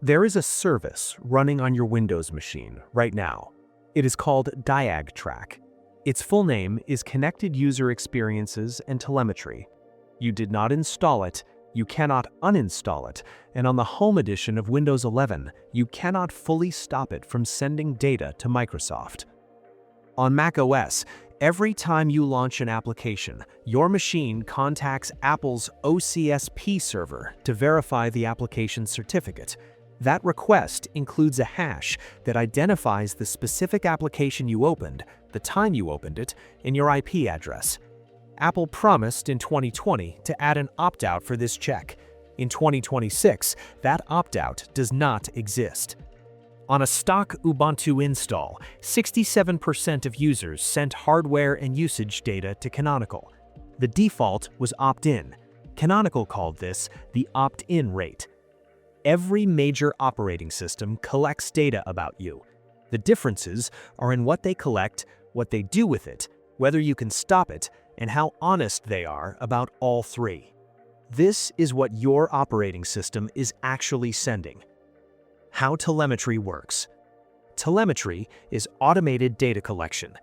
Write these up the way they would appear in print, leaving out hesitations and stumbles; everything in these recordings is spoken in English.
There is a service running on your Windows machine right now. It is called DiagTrack. Its full name is Connected User Experiences and Telemetry. You did not install it, you cannot uninstall it, and on the Home Edition of Windows 11, you cannot fully stop it from sending data to Microsoft. On macOS, every time you launch an application, your machine contacts Apple's OCSP server to verify the application certificate. That request includes a hash that identifies the specific application you opened, the time you opened it, and your IP address. Apple promised in 2020 to add an opt-out for this check. In 2026, that opt-out does not exist. On a stock Ubuntu install, 67% of users sent hardware and usage data to Canonical. The default was opt-in. Canonical called this the opt-in rate. Every major operating system collects data about you. The differences are in what they collect, what they do with it, whether you can stop it, and how honest they are about all three. This is what your operating system is actually sending. How telemetry works. Telemetry is automated data collection.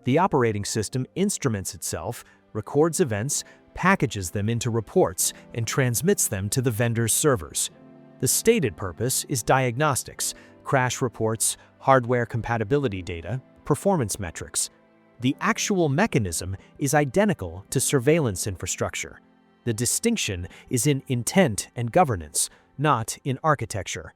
The operating system instruments itself, records events, packages them into reports, and transmits them to the vendor's servers. The stated purpose is diagnostics, crash reports, hardware compatibility data, performance metrics. The actual mechanism is identical to surveillance infrastructure. The distinction is in intent and governance, not in architecture.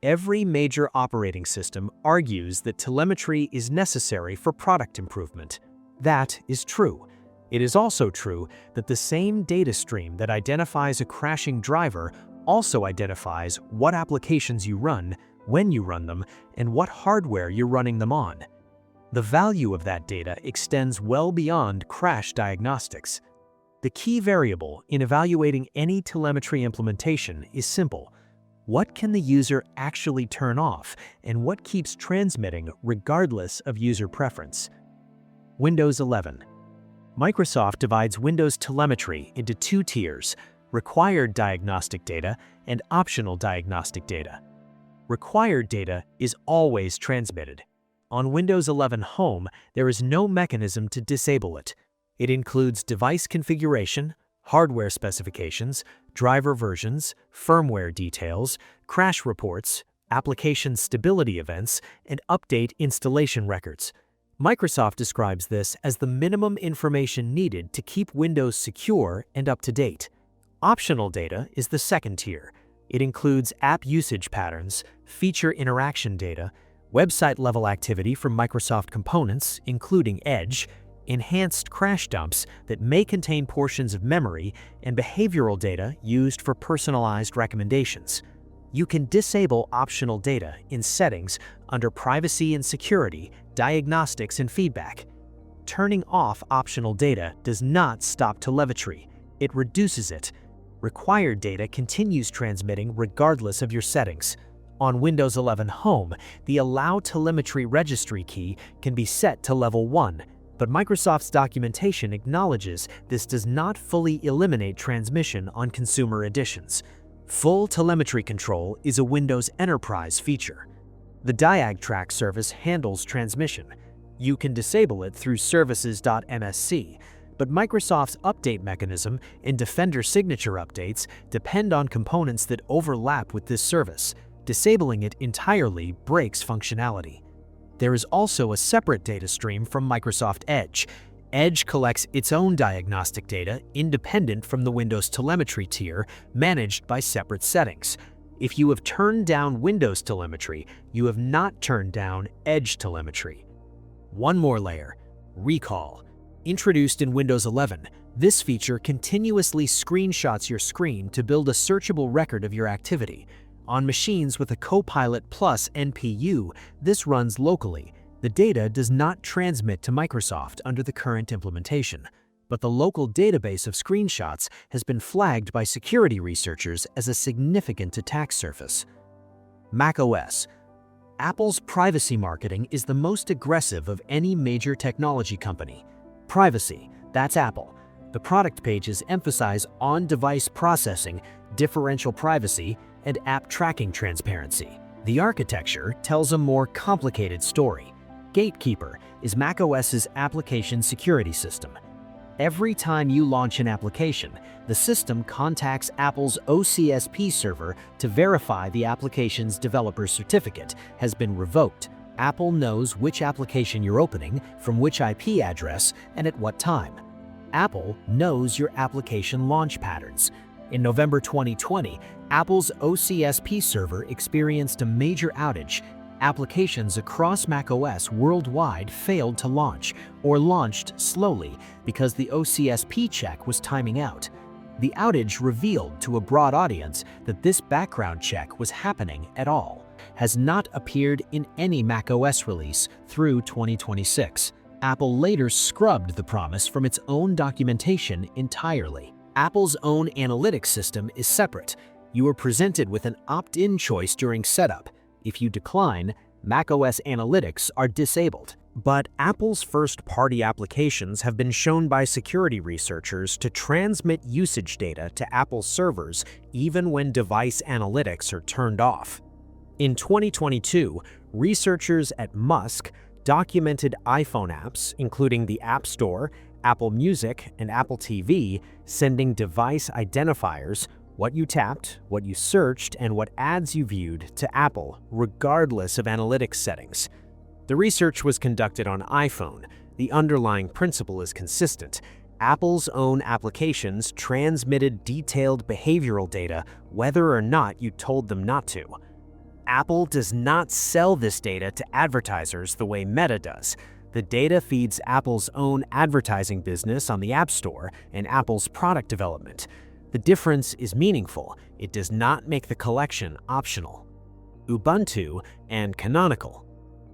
Every major operating system argues that telemetry is necessary for product improvement. That is true. It is also true that the same data stream that identifies a crashing driver also identifies what applications you run, when you run them, and what hardware you're running them on. The value of that data extends well beyond crash diagnostics. The key variable in evaluating any telemetry implementation is simple. What can the user actually turn off, and what keeps transmitting regardless of user preference? Windows 11. Microsoft divides Windows telemetry into two tiers: required diagnostic data and optional diagnostic data. Required data is always transmitted. On Windows 11 Home, there is no mechanism to disable it. It includes device configuration, hardware specifications, driver versions, firmware details, crash reports, application stability events, and update installation records. Microsoft describes this as the minimum information needed to keep Windows secure and up to date. Optional data is the second tier. It includes app usage patterns, feature interaction data, website-level activity from Microsoft components, including Edge, enhanced crash dumps that may contain portions of memory, and behavioral data used for personalized recommendations. You can disable optional data in Settings under Privacy and Security, Diagnostics and Feedback. Turning off optional data does not stop telemetry. It reduces it. Required data continues transmitting regardless of your settings. On Windows 11 Home, the Allow Telemetry Registry key can be set to level 1, but Microsoft's documentation acknowledges this does not fully eliminate transmission on consumer editions. Full telemetry control is a Windows Enterprise feature. The DiagTrack service handles transmission. You can disable it through services.msc, but Microsoft's update mechanism and Defender signature updates depend on components that overlap with this service. Disabling it entirely breaks functionality. There is also a separate data stream from Microsoft Edge. Edge collects its own diagnostic data independent from the Windows telemetry tier, managed by separate settings. If you have turned down Windows telemetry, you have not turned down Edge telemetry. One more layer: Recall. Introduced in Windows 11, this feature continuously screenshots your screen to build a searchable record of your activity. On machines with a Copilot Plus NPU, this runs locally. The data does not transmit to Microsoft under the current implementation, but the local database of screenshots has been flagged by security researchers as a significant attack surface. macOS. Apple's privacy marketing is the most aggressive of any major technology company. Privacy, that's Apple. The product pages emphasize on-device processing, differential privacy, and app tracking transparency. The architecture tells a more complicated story. Gatekeeper is macOS's application security system. Every time you launch an application, the system contacts Apple's OCSP server to verify the application's developer certificate has been revoked. Apple knows which application you're opening, from which IP address, and at what time. Apple knows your application launch patterns. In November 2020, Apple's OCSP server experienced a major outage. Applications across macOS worldwide failed to launch or launched slowly because the OCSP check was timing out. The outage revealed to a broad audience that this background check was happening at all, has not appeared in any macOS release through 2026. Apple later scrubbed the promise from its own documentation entirely. Apple's own analytics system is separate. You are presented with an opt-in choice during setup. If you decline, macOS analytics are disabled. But Apple's first-party applications have been shown by security researchers to transmit usage data to Apple servers even when device analytics are turned off. In 2022, researchers at Musk documented iPhone apps, including the App Store, Apple Music, and Apple TV, sending device identifiers, what you tapped, what you searched, and what ads you viewed to Apple, regardless of analytics settings. The research was conducted on iPhone. The underlying principle is consistent. Apple's own applications transmitted detailed behavioral data whether or not you told them not to. Apple does not sell this data to advertisers the way Meta does. The data feeds Apple's own advertising business on the App Store and Apple's product development. The difference is meaningful. It does not make the collection optional. Ubuntu and Canonical.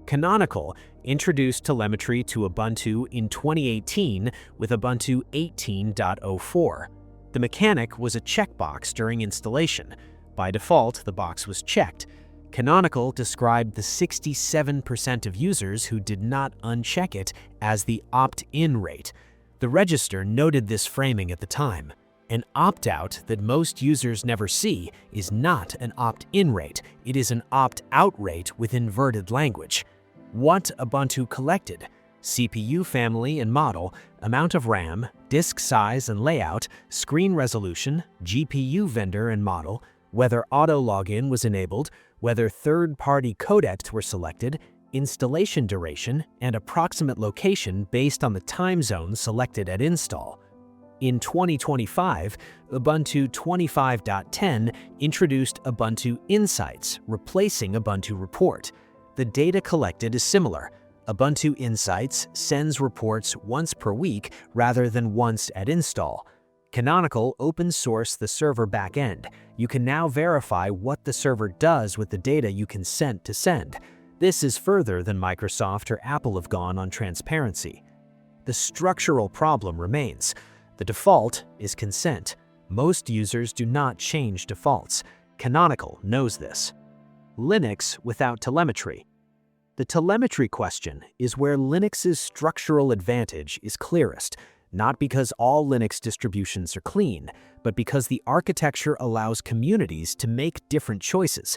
Canonical introduced telemetry to Ubuntu in 2018 with Ubuntu 18.04. The mechanic was a checkbox during installation. By default, the box was checked. Canonical described the 67% of users who did not uncheck it as the opt-in rate. The register noted this framing at the time. An opt-out that most users never see is not an opt-in rate, it is an opt-out rate with inverted language. What Ubuntu collected: CPU family and model, amount of RAM, disk size and layout, screen resolution, GPU vendor and model, whether auto login was enabled, whether third-party codecs were selected, installation duration, and approximate location based on the time zone selected at install. In 2025, Ubuntu 25.10 introduced Ubuntu Insights, replacing Ubuntu Report. The data collected is similar. Ubuntu Insights sends reports once per week rather than once at install. Canonical open-sourced the server backend. You can now verify what the server does with the data you consent to send. This is further than Microsoft or Apple have gone on transparency. The structural problem remains. The default is consent. Most users do not change defaults. Canonical knows this. Linux without telemetry. The telemetry question is where Linux's structural advantage is clearest, not because all Linux distributions are clean, but because the architecture allows communities to make different choices.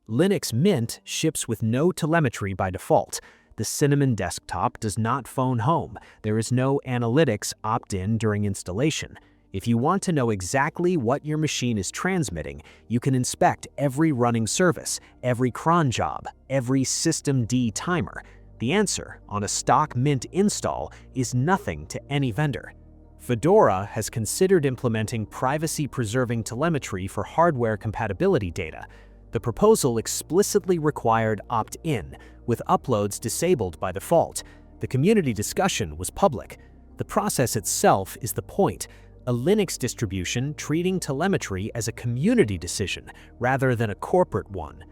Linux Mint ships with no telemetry by default. The Cinnamon desktop does not phone home. There is no analytics opt-in during installation. If you want to know exactly what your machine is transmitting, you can inspect every running service, every cron job, every systemd timer. The answer on a stock Mint install is nothing to any vendor. Fedora has considered implementing privacy-preserving telemetry for hardware compatibility data. The proposal explicitly required opt-in, with uploads disabled by default. The community discussion was public. The process itself is the point. A Linux distribution treating telemetry as a community decision rather than a corporate one.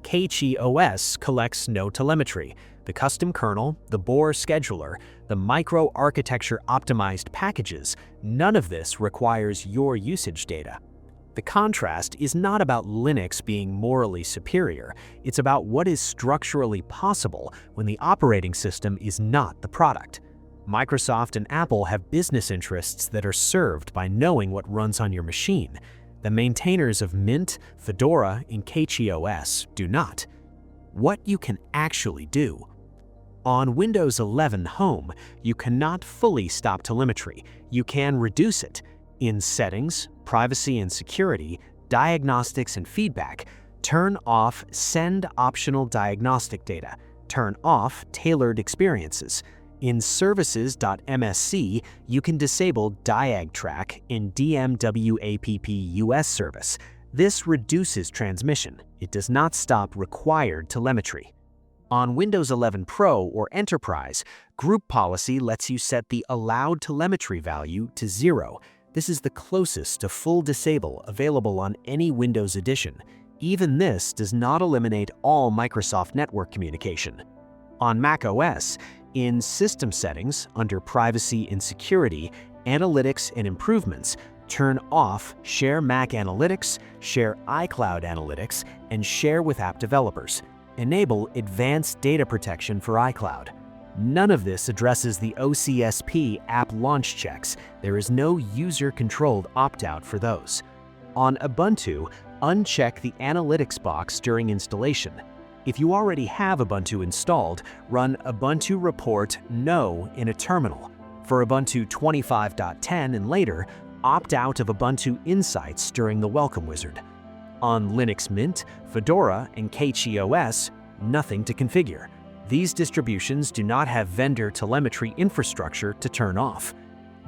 CachyOS collects no telemetry. The custom kernel, the Bohr scheduler, the microarchitecture optimized packages, none of this requires your usage data. The contrast is not about Linux being morally superior, it's about what is structurally possible when the operating system is not the product. Microsoft and Apple have business interests that are served by knowing what runs on your machine. The maintainers of Mint, Fedora, and CachyOS do not. What you can actually do. On Windows 11 Home, you cannot fully stop telemetry. You can reduce it. In Settings, Privacy and Security, Diagnostics and Feedback, turn off Send Optional Diagnostic Data. Turn off Tailored Experiences. In Services.msc, you can disable DiagTrack in DMWAPP US service. This reduces transmission. It does not stop required telemetry. On Windows 11 Pro or Enterprise, Group Policy lets you set the allowed telemetry value to 0. This is the closest to full disable available on any Windows edition. Even this does not eliminate all Microsoft network communication. On macOS, in System Settings, under Privacy and Security, Analytics and Improvements, turn off Share Mac Analytics, Share iCloud Analytics, and Share with App Developers. Enable Advanced Data Protection for iCloud. None of this addresses the OCSP app launch checks. There is no user-controlled opt-out for those. On Ubuntu, uncheck the Analytics box during installation. If you already have Ubuntu installed, run Ubuntu report no in a terminal. For Ubuntu 25.10 and later, opt out of Ubuntu Insights during the Welcome Wizard. On Linux Mint, Fedora, and CachyOS, nothing to configure. These distributions do not have vendor telemetry infrastructure to turn off.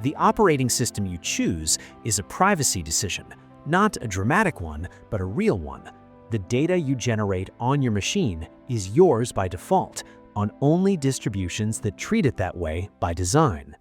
The operating system you choose is a privacy decision, not a dramatic one, but a real one. The data you generate on your machine is yours by default, on only distributions that treat it that way by design.